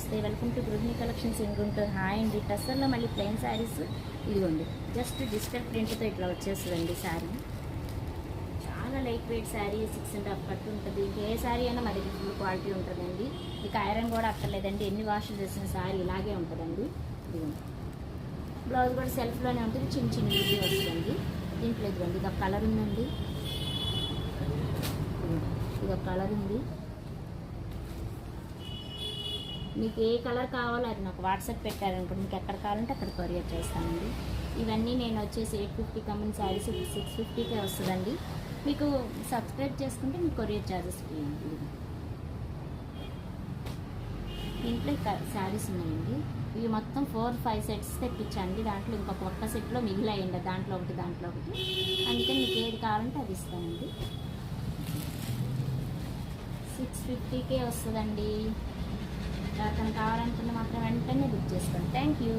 నమస్తే, welcome to గృహిణి collections in Guntur. Hi అండి. టస్సర్లో మళ్ళీ ప్లెయిన్ శారీస్ ఇదిగోండి, జస్ట్ డిజిటల్ ప్రింట్తో ఇట్లా వచ్చేస్తుందండి శారీ. చాలా లైట్ వెయిట్ శారీ, 6.5 కట్టు ఉంటుంది. ఏ శారీ అయినా మరి ఫుల్ క్వాలిటీ ఉంటుందండి. ఇక ఐరన్ కూడా అక్కర్లేదండి, ఎన్ని వాషులు చేసిన శారీ ఇలాగే ఉంటుందండి. ఇదిగోండి, బ్లౌజ్ కూడా సెల్ఫ్లోనే ఉంటుంది, చిన్న చిన్న వీడియో వస్తుందండి. దీంట్లో ఇదిగోండి, ఇదొక కలర్ ఉందండి, ఇదొక కలర్ ఉంది. మీకు ఏ కలర్ కావాలో అది నాకు వాట్సాప్ పెట్టారనుకోండి, మీకు ఎక్కడ కావాలంటే అక్కడ కొరియర్ చేస్తానండి. ఇవన్నీ నేను వచ్చేసి 850 కమెంట్ శారీస్ 650కే వస్తుందండి. మీకు సబ్స్క్రైబ్ చేసుకుంటే మీకు కొరియర్ ఛార్జెస్ ఫ్రీ అండి. ఇంట్లో శారీస్ ఉన్నాయండి, ఇవి మొత్తం 4-5 సెట్స్ తెప్పించండి. దాంట్లో ఇంకొక ఒక్క సెట్లో మిగిలాయండి, దాంట్లో ఒకటి అందుకని మీకు ఏది కావాలంటే అది ఇస్తానండి. 650కే వస్తుందండి. ఎవరికైనా కావాలనుకుంటే మాత్రం వెంటనే బుక్ చేసుకోండి. Thank you.